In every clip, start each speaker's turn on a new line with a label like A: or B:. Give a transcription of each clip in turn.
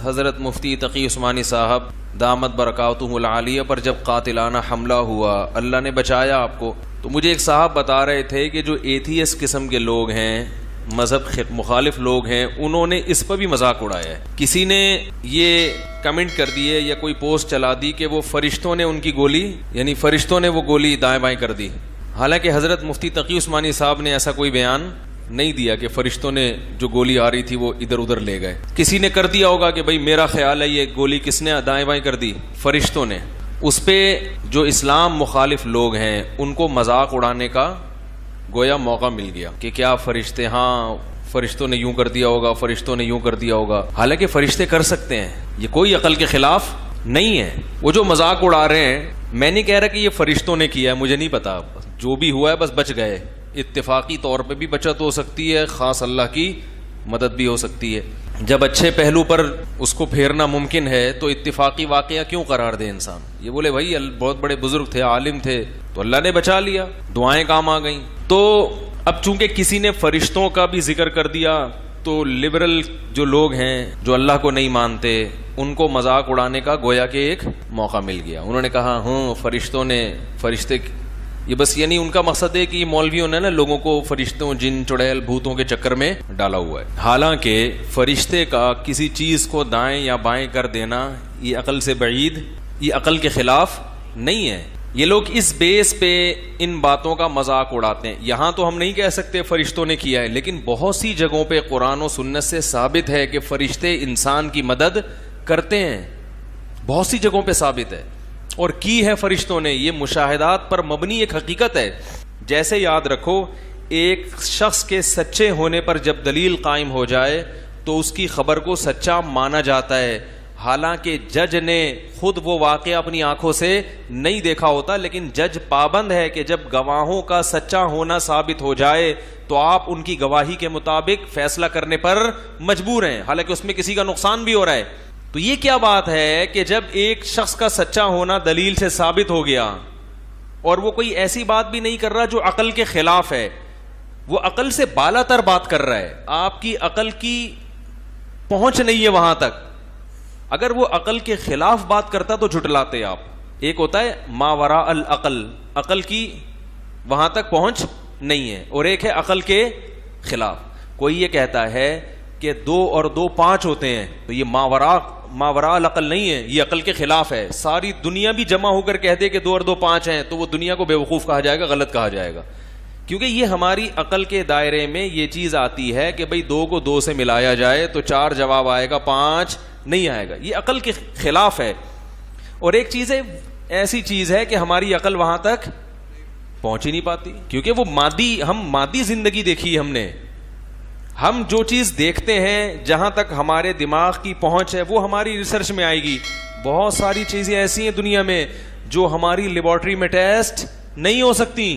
A: حضرت مفتی تقی عثمانی صاحب دامت برکاتہم العالیہ پر جب قاتلانہ حملہ ہوا اللہ نے بچایا آپ کو، تو مجھے ایک صاحب بتا رہے تھے کہ جو ایتھیس قسم کے لوگ ہیں، مذہب مخالف لوگ ہیں، انہوں نے اس پر بھی مذاق اڑایا ہے۔ کسی نے یہ کمنٹ کر دیے یا کوئی پوسٹ چلا دی کہ وہ فرشتوں نے ان کی گولی، یعنی فرشتوں نے وہ گولی دائیں بائیں کر دی۔ حالانکہ حضرت مفتی تقی عثمانی صاحب نے ایسا کوئی بیان نہیں دیا کہ فرشتوں نے جو گولی آ رہی تھی وہ ادھر ادھر لے گئے۔ کسی نے کر دیا ہوگا کہ بھائی میرا خیال ہے یہ گولی کس نے دائیں بائیں کر دی؟ فرشتوں نے۔ اس پہ جو اسلام مخالف لوگ ہیں ان کو مذاق اڑانے کا گویا موقع مل گیا کہ کیا فرشتے، ہاں فرشتوں نے یوں کر دیا ہوگا، فرشتوں نے یوں کر دیا ہوگا۔ حالانکہ فرشتے کر سکتے ہیں، یہ کوئی عقل کے خلاف نہیں ہے۔ وہ جو مذاق اڑا رہے ہیں، میں نہیں کہہ رہا کہ یہ فرشتوں نے کیا ہے، مجھے نہیں پتا، جو بھی ہوا ہے بس بچ گئے۔ اتفاقی طور پہ بھی بچت ہو سکتی ہے، خاص اللہ کی مدد بھی ہو سکتی ہے۔ جب اچھے پہلو پر اس کو پھیرنا ممکن ہے تو اتفاقی واقعہ کیوں قرار دے انسان؟ یہ بولے بھائی بہت بڑے بزرگ تھے، عالم تھے، تو اللہ نے بچا لیا، دعائیں کام آ گئیں۔ تو اب چونکہ کسی نے فرشتوں کا بھی ذکر کر دیا تو لبرل جو لوگ ہیں جو اللہ کو نہیں مانتے ان کو مذاق اڑانے کا گویا کہ ایک موقع مل گیا۔ انہوں نے کہا ہاں فرشتے یہ بس، یعنی ان کا مقصد ہے کہ مولویوں نے نا لوگوں کو فرشتوں، جن، چڑیل، بھوتوں کے چکر میں ڈالا ہوا ہے۔ حالانکہ فرشتے کا کسی چیز کو دائیں یا بائیں کر دینا یہ عقل سے بعید، یہ عقل کے خلاف نہیں ہے۔ یہ لوگ اس بیس پہ ان باتوں کا مذاق اڑاتے ہیں۔ یہاں تو ہم نہیں کہہ سکتے فرشتوں نے کیا ہے، لیکن بہت سی جگہوں پہ قرآن و سنت سے ثابت ہے کہ فرشتے انسان کی مدد کرتے ہیں، بہت سی جگہوں پہ ثابت ہے، اور کی ہے فرشتوں نے۔ یہ مشاہدات پر مبنی ایک حقیقت ہے۔ جیسے یاد رکھو، ایک شخص کے سچے ہونے پر جب دلیل قائم ہو جائے تو اس کی خبر کو سچا مانا جاتا ہے، حالانکہ جج نے خود وہ واقعہ اپنی آنکھوں سے نہیں دیکھا ہوتا، لیکن جج پابند ہے کہ جب گواہوں کا سچا ہونا ثابت ہو جائے تو آپ ان کی گواہی کے مطابق فیصلہ کرنے پر مجبور ہیں، حالانکہ اس میں کسی کا نقصان بھی ہو رہا ہے۔ تو یہ کیا بات ہے کہ جب ایک شخص کا سچا ہونا دلیل سے ثابت ہو گیا اور وہ کوئی ایسی بات بھی نہیں کر رہا جو عقل کے خلاف ہے، وہ عقل سے بالا تر بات کر رہا ہے، آپ کی عقل کی پہنچ نہیں ہے وہاں تک۔ اگر وہ عقل کے خلاف بات کرتا تو جھٹلاتے آپ۔ ایک ہوتا ہے ما وراء العقل، عقل کی وہاں تک پہنچ نہیں ہے، اور ایک ہے عقل کے خلاف۔ کوئی یہ کہتا ہے کہ 2 اور 2 5 ہوتے ہیں، تو یہ ما وراء العقل نہیں ہے، یہ عقل کے خلاف ہے۔ ساری دنیا بھی جمع ہو کر کہتے کہ 2 اور 2 5 ہیں تو وہ دنیا کو بیوقوف کہا جائے گا، غلط کہا جائے گا، کیونکہ یہ ہماری عقل کے دائرے میں یہ چیز آتی ہے کہ بھئی 2 کو 2 سے ملایا جائے تو 4 جواب آئے گا، 5 نہیں آئے گا، یہ عقل کے خلاف ہے۔ اور ایک چیز ہے، ایسی چیز ہے کہ ہماری عقل وہاں تک پہنچ ہی نہیں پاتی، کیونکہ وہ ہم مادی زندگی دیکھی ہم نے، ہم جو چیز دیکھتے ہیں جہاں تک ہمارے دماغ کی پہنچ ہے وہ ہماری ریسرچ میں آئے گی۔ بہت ساری چیزیں ایسی ہیں دنیا میں جو ہماری لیبارٹری میں ٹیسٹ نہیں ہو سکتی۔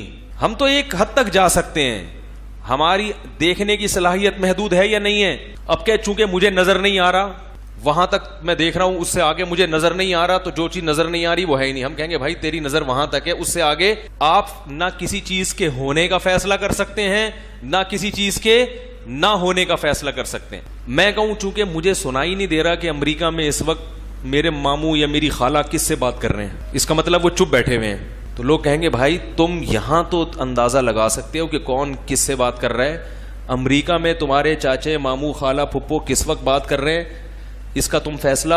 A: ہم تو ایک حد تک جا سکتے ہیں، ہماری دیکھنے کی صلاحیت محدود ہے یا نہیں ہے؟ اب کہ چونکہ مجھے نظر نہیں آ رہا، وہاں تک میں دیکھ رہا ہوں، اس سے آگے مجھے نظر نہیں آ رہا، تو جو چیز نظر نہیں آ رہی وہ ہے ہی نہیں۔ ہم کہیں گے بھائی تیری نظر وہاں تک ہے، اس سے آگے آپ نہ کسی چیز کے ہونے کا فیصلہ کر سکتے ہیں، نہ کسی چیز کے نہ ہونے کا فیصلہ کر سکتے ہیں۔ میں کہوں چونکہ مجھے سنائی نہیں دے رہا کہ امریکہ میں اس وقت میرے ماموں یا میری خالہ کس سے بات کر رہے ہیں، اس کا مطلب وہ چپ بیٹھے ہوئے ہیں، تو لوگ کہیں گے بھائی تم یہاں تو اندازہ لگا سکتے ہو کہ کون کس سے بات کر رہا ہے، امریکہ میں تمہارے چاچے، ماموں، خالہ، پھپھو کس وقت بات کر رہے ہیں، اس کا تم فیصلہ